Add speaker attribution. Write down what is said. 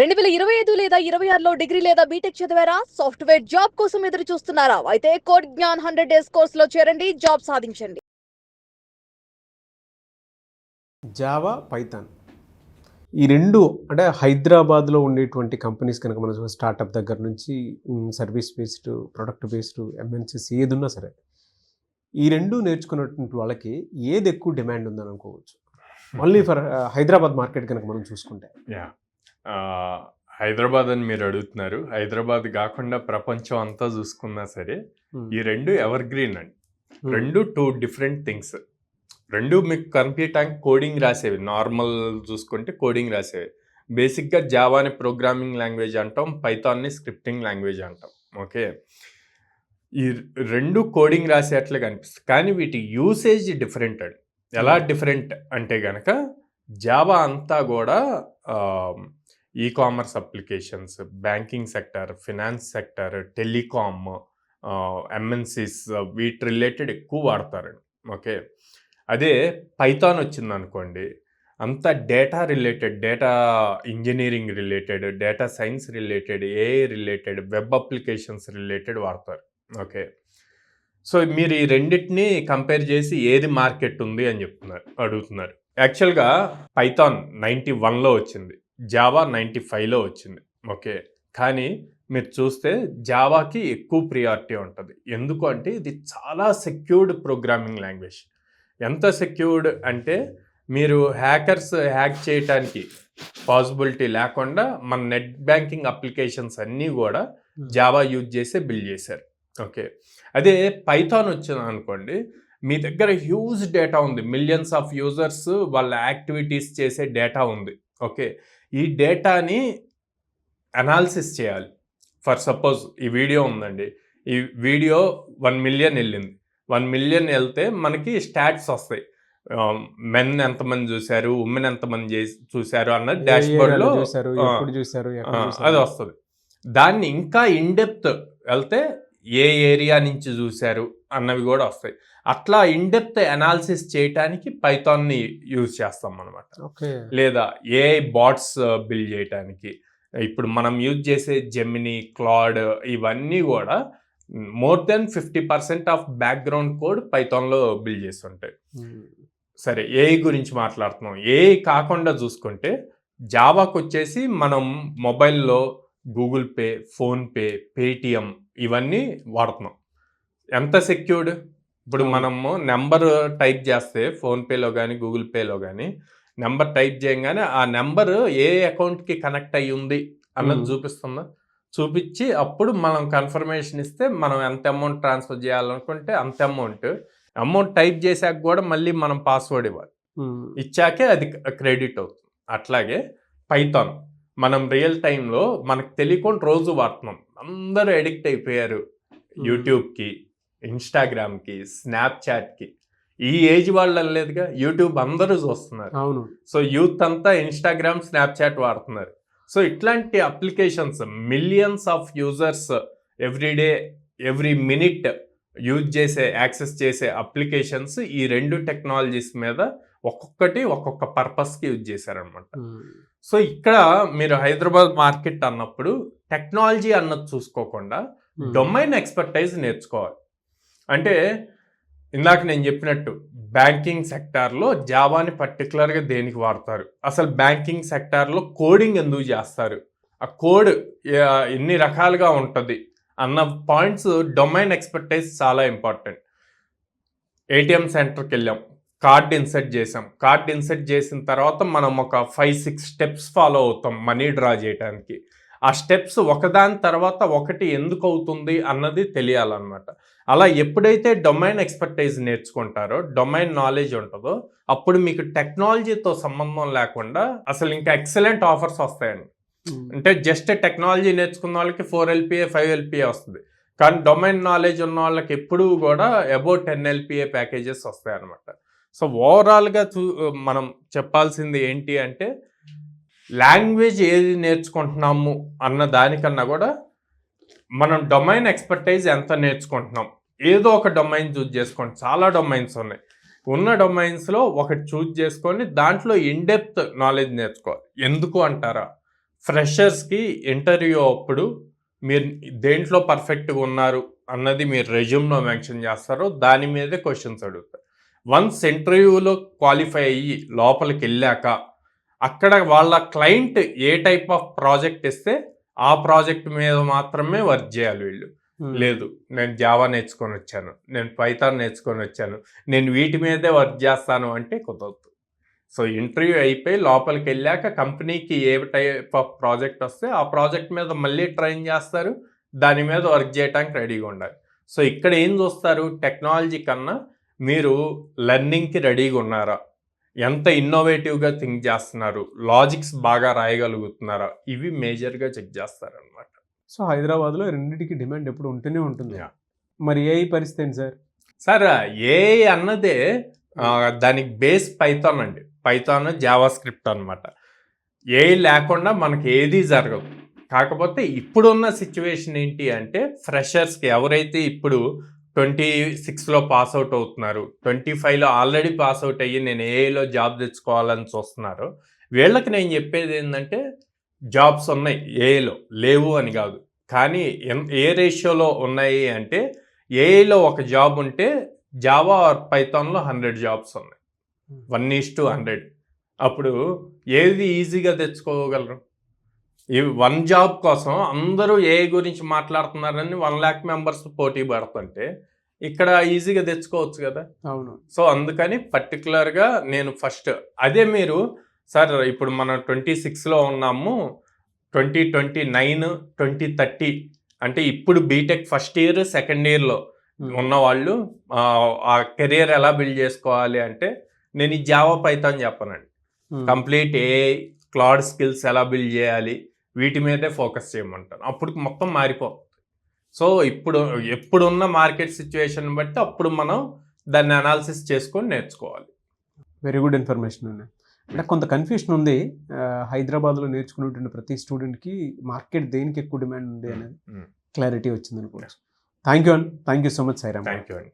Speaker 1: 2025 లేదా 26లో డిగ్రీ లేదా బీటెక్ చదివారా? సాఫ్ట్‌వేర్ జాబ్ కోసం ఎదురు చూస్తున్నారా? అయితే కోడ్ జ్ఞాన్ 100 డేస్ కోర్సులో చేరండి, జాబ్ సాధించండి.
Speaker 2: జావా, పైథాన్ ఈ 2 అంటే హైదరాబాద్‌లో ఉండేటువంటి కంపెనీస్ కనుక మనం స్టార్టప్ దగ్గర నుంచి service based, product based MNCs ఏదున్నా సరే, ఈ 2 నేర్చుకున్నటువంటి వాళ్ళకి ఏది ఎక్కువ డిమాండ్ ఉందని అనుకోవచ్చు? ఓన్లీ ఫర్ హైదరాబాద్ మార్కెట్ కనుక మనం చూసుకుంటే.
Speaker 3: యాహ్! హైదరాబాద్ అని మీరు అడుగుతున్నారు. హైదరాబాద్ గాకుండా ప్రపంచం అంతా చూసుకున్నా సరే, ఈ 2 ఎవర్ గ్రీన్ అండి. 2 2 డిఫరెంట్ థింగ్స్. 2 మీకు కనిపించటానికి కోడింగ్ రాసేవి. నార్మల్ చూసుకుంటే కోడింగ్ రాసేవి. బేసిక్‌గా జావాని ప్రోగ్రామింగ్ లాంగ్వేజ్ అంటాం. పైథాన్‌ని స్క్రిప్టింగ్ లాంగ్వేజ్ అంటాం. ఓకే. ఈ 2 కోడింగ్ రాసేట్లే కనిపిస్తాయి. కానీ వీటి యూసేజ్ డిఫరెంట్ అండి. ఎలా డిఫరెంట్ అంటే గనక జావా అంతా కూడా e-commerce applications, banking sector, finance sector, telecom, MNCs వీటి రిలేటెడ్ ఎక్కువ వాడతారండి. ఓకే. అదే పైథాన్ వచ్చిందనుకోండి, అంతా data related, data engineering related, data science related, AI related, web applications related వాడతారు. ఓకే. సో మీరు ఈ రెండింటిని కంపేర్ చేసి ఏది మార్కెట్ ఉంది అని అడుగుతున్నారు. యాక్చువల్గా పైథాన్ 91లో వచ్చింది, జావా 95లో వచ్చింది. ఓకే. కానీ మీరు చూస్తే జావాకి ఎక్కువ ప్రియారిటీ ఉంటుంది. ఎందుకు అంటే ఇది చాలా సెక్యూర్డ్ ప్రోగ్రామింగ్ లాంగ్వేజ్. ఎంత సెక్యూర్డ్ అంటే మీరు హ్యాకర్స్ హ్యాక్ చేయడానికి పాసిబిలిటీ లేకుండా మన నెట్ బ్యాంకింగ్ అప్లికేషన్స్ అన్నీ కూడా జావా యూజ్ చేసే బిల్డ్ చేశారు. ఓకే. అదే పైథాన్ వచ్చింది అనుకోండి, మీ దగ్గర హ్యూజ్ డేటా ఉంది, మిలియన్స్ ఆఫ్ యూజర్స్ వాళ్ళ యాక్టివిటీస్ చేసే డేటా ఉంది. ఓకే. ఈ డేటాని అనాలిసిస్ చేయాలి. ఫర్ సపోజ్ ఈ వీడియో ఉందండి, ఈ వీడియో 1 మిలియన్ వెళ్ళింది. 1 మిలియన్ వెళ్తే మనకి స్టాట్స్ వస్తాయి. మెన్ ఎంతమంది చూశారు, ఉమెన్ ఎంతమంది చూశారు అన్నది డాష్బోర్డ్లో అది వస్తుంది. దాన్ని ఇంకా ఇన్డెప్త్ వెళ్తే ఏ ఏరియా నుంచి చూశారు అన్నవి కూడా వస్తాయి. అట్లా ఇన్డెప్త్ అనాలిసిస్ చేయడానికి పైథాన్ని యూజ్ చేస్తాం అనమాట. లేదా ఏఐ బాట్స్ బిల్డ్ చేయడానికి ఇప్పుడు మనం యూజ్ చేసే జెమినీ, క్లాడ్ ఇవన్నీ కూడా more than 50% of background code పైథాన్లో బిల్డ్ చేసి ఉంటాయి. సరే, ఏఐ గురించి మాట్లాడుతున్నాం. ఏఐ కాకుండా చూసుకుంటే జావాకు వచ్చేసి మనం మొబైల్లో గూగుల్ పే, ఫోన్పే, పేటిఎం ఇవన్నీ వాడుతున్నాం. ఎంత సెక్యూర్డ్? ఇప్పుడు మనము నెంబర్ టైప్ చేస్తే ఫోన్పేలో కానీ గూగుల్ పేలో కానీ నెంబర్ టైప్ చేయగానే ఆ నెంబర్ ఏ అకౌంట్కి కనెక్ట్ అయ్యి ఉంది అన్నది చూపిస్తుందా? చూపించి అప్పుడు మనం కన్ఫర్మేషన్ ఇస్తే మనం ఎంత అమౌంట్ ట్రాన్స్ఫర్ చేయాలనుకుంటే అంత అమౌంట్ టైప్ చేశాక కూడా మళ్ళీ మనం పాస్వర్డ్ ఇవ్వాలి. ఇచ్చాకే అది క్రెడిట్ అవుతుంది. అట్లాగే పైథాన్ మనం రియల్ టైంలో మనకు తెలియకుండా రోజు వాడుతున్నాం. అందరూ అడిక్ట్ అయిపోయారు యూట్యూబ్కి, ఇన్స్టాగ్రామ్కి, స్నాప్చాట్కి. ఈ ఏజ్ వాళ్ళు లేదుగా, యూట్యూబ్ అందరూ చూస్తున్నారు.
Speaker 2: అవును.
Speaker 3: సో యూత్ అంతా ఇన్స్టాగ్రామ్, స్నాప్చాట్ వాడుతున్నారు. సో ఇట్లాంటి applications millions of users everyday, every minute use చేసే, యాక్సెస్ చేసే అప్లికేషన్స్ ఈ 2 టెక్నాలజీస్ మీద ఒక్కొక్కటి ఒక్కొక్క పర్పస్కి యూజ్ చేశారనమాట. సో ఇక్కడ మీరు హైదరాబాద్ మార్కెట్ అన్నప్పుడు టెక్నాలజీ అన్నది చూసుకోకుండా డొమైన్ ఎక్స్పర్టైజ్ నేర్చుకోవాలి. అంటే ఇందాక నేను చెప్పినట్టు బ్యాంకింగ్ సెక్టార్లో జావాని పర్టికులర్గా దేనికి వాడతారు, అసలు బ్యాంకింగ్ సెక్టార్లో కోడింగ్ ఎందుకు చేస్తారు, ఆ కోడ్ ఎన్ని రకాలుగా ఉంటుంది అన్న పాయింట్స్, డొమైన్ ఎక్స్పర్టైజ్ చాలా ఇంపార్టెంట్. ఏటీఎం సెంటర్కి వెళ్ళాం, కార్డ్ ఇన్సర్ట్ చేసాం. కార్డ్ ఇన్సర్ట్ చేసిన తర్వాత మనం ఒక 5-6 స్టెప్స్ ఫాలో అవుతాం మనీ డ్రా చేయడానికి. ఆ స్టెప్స్ ఒకదాని తర్వాత ఒకటి ఎందుకు అవుతుంది అన్నది తెలియాలన్నమాట. అలా ఎప్పుడైతే డొమైన్ ఎక్స్పర్టైజ్ నేర్చుకుంటారో, డొమైన్ నాలెడ్జ్ ఉంటుందో, అప్పుడు మీకు టెక్నాలజీతో సంబంధం లేకుండా అసలు ఇంకా ఎక్సలెంట్ ఆఫర్స్ వస్తాయండి. అంటే జస్ట్ టెక్నాలజీ నేర్చుకున్న వాళ్ళకి 4 LPA 5 LPA వస్తుంది. కానీ డొమైన్ నాలెడ్జ్ ఉన్న వాళ్ళకి ఎప్పుడూ కూడా అబౌట్ 10 LPA ప్యాకేజెస్ వస్తాయి అన్నమాట. సో ఓవరాల్గా మనం చెప్పాల్సింది ఏంటి అంటే, లాంగ్వేజ్ ఏది నేర్చుకుంటున్నాము అన్న దానికన్నా కూడా మనం డొమైన్ ఎక్స్పర్టైజ్ ఎంత నేర్చుకుంటున్నాం. ఏదో ఒక డొమైన్ చూజ్ చేసుకోండి, చాలా డొమైన్స్ ఉన్నాయి. ఉన్న డొమైన్స్లో ఒకటి చూజ్ చేసుకొని దాంట్లో ఇన్డెప్త్ నాలెడ్జ్ నేర్చుకోవాలి. ఎందుకు అంటారా, ఫ్రెషర్స్కి ఇంటర్వ్యూ అప్పుడు మీరు దేంట్లో పర్ఫెక్ట్గా ఉన్నారు అన్నది మీరు రెజ్యూమ్లో మెన్షన్ చేస్తారో దాని మీదే క్వశ్చన్స్ అడుగుతారు. వన్స్ ఇంటర్వ్యూలో క్వాలిఫై అయ్యి లోపలికి వెళ్ళాక అక్కడ వాళ్ళ client A type of project ఇస్తే ఆ ప్రాజెక్ట్ మీద మాత్రమే వర్క్ చేయాలి వీళ్ళు. లేదు, నేను జావా నేర్చుకొని వచ్చాను, నేను పైథాన్ నేర్చుకొని వచ్చాను, నేను వీటి మీదే వర్క్ చేస్తాను అంటే కుదరదు. సో ఇంటర్వ్యూ అయిపోయి లోపలికి వెళ్ళాక కంపెనీకి ఏ టైప్ ఆఫ్ ప్రాజెక్ట్ వస్తే ఆ ప్రాజెక్ట్ మీద మళ్ళీ ట్రైన్ చేస్తారు, దాని మీద వర్క్ చేయడానికి రెడీగా ఉండాలి. సో ఇక్కడ ఏం చూస్తారు, టెక్నాలజీ కన్నా మీరు లెర్నింగ్కి రెడీగా ఉన్నారా, ఎంత ఇన్నోవేటివ్గా థింక్ చేస్తున్నారు, లాజిక్స్ బాగా రాయగలుగుతున్నారా, ఇవి మేజర్గా చెక్ చేస్తారనమాట.
Speaker 2: సో హైదరాబాద్లో రెండింటికి డిమాండ్ ఎప్పుడు ఉంటూనే ఉంటుంది. మరి ఏఐ పరిస్థితి ఏంటి సార్?
Speaker 3: సార్ ఏఐ అన్నదే దానికి బేస్ పైథాన్ అండి. పైథాన్, జావా స్క్రిప్ట్ అనమాట. ఏఐ లేకుండా మనకి ఏది జరగదు. కాకపోతే ఇప్పుడున్న సిచ్యువేషన్ ఏంటి అంటే ఫ్రెషర్స్కి ఎవరైతే ఇప్పుడు 26లో పాస్ అవుట్ అవుతున్నారు, 25లో ఆల్రెడీ పాస్ అవుట్ అయ్యి నేను ఏఐలో జాబ్ తెచ్చుకోవాలని చూస్తున్నారు, వీళ్ళకి నేను చెప్పేది ఏంటంటే జాబ్స్ ఉన్నాయి ఏఐలో, లేవు అని కాదు. కానీ ఏ రేషియోలో ఉన్నాయి అంటే ఏఐలో ఒక జాబ్ ఉంటే జావా ఆర్ పైథాన్లో 100 జాబ్స్ ఉన్నాయి, 1:100. అప్పుడు ఏది ఈజీగా తెచ్చుకోగలరు? ఈ 1 జాబ్ కోసం అందరూ ఏఐ గురించి మాట్లాడుతున్నారని 1 lakh మెంబర్స్ పోటీ పడుతుంటే ఇక్కడ ఈజీగా తెచ్చుకోవచ్చు కదా.
Speaker 2: అవును.
Speaker 3: సో అందుకని పర్టికులర్గా నేను ఫస్ట్ అదే మీరు సార్ ఇప్పుడు మనం 26లో ఉన్నాము, 2029, 2030 అంటే ఇప్పుడు బీటెక్ ఫస్ట్ ఇయర్, సెకండ్ ఇయర్లో ఉన్న వాళ్ళు ఆ కెరియర్ ఎలా బిల్డ్ చేసుకోవాలి అంటే నేను ఈ జావా పైథాన్ చెప్పనండి. కంప్లీట్ ఏఐ, క్లౌడ్ స్కిల్స్ ఎలా బిల్డ్ చేయాలి, వీటి మీదే ఫోకస్ చేయమంటాను. అప్పుడు మొత్తం మారిపోతుంది. సో ఎప్పుడున్న మార్కెట్ సిచ్యువేషన్ బట్టి అప్పుడు మనం దాన్ని అనాలిసిస్ చేసుకొని నేర్చుకోవాలి.
Speaker 2: వెరీ గుడ్ ఇన్ఫర్మేషన్ అండి. అంటే కొంత కన్ఫ్యూషన్ ఉంది, హైదరాబాద్లో నేర్చుకునేటువంటి ప్రతి స్టూడెంట్కి మార్కెట్ దేనికి ఎక్కువ డిమాండ్ ఉంది అనేది క్లారిటీ వచ్చింది అనుకోవచ్చు. Thank you so much Sairam.
Speaker 3: Thank you అండి.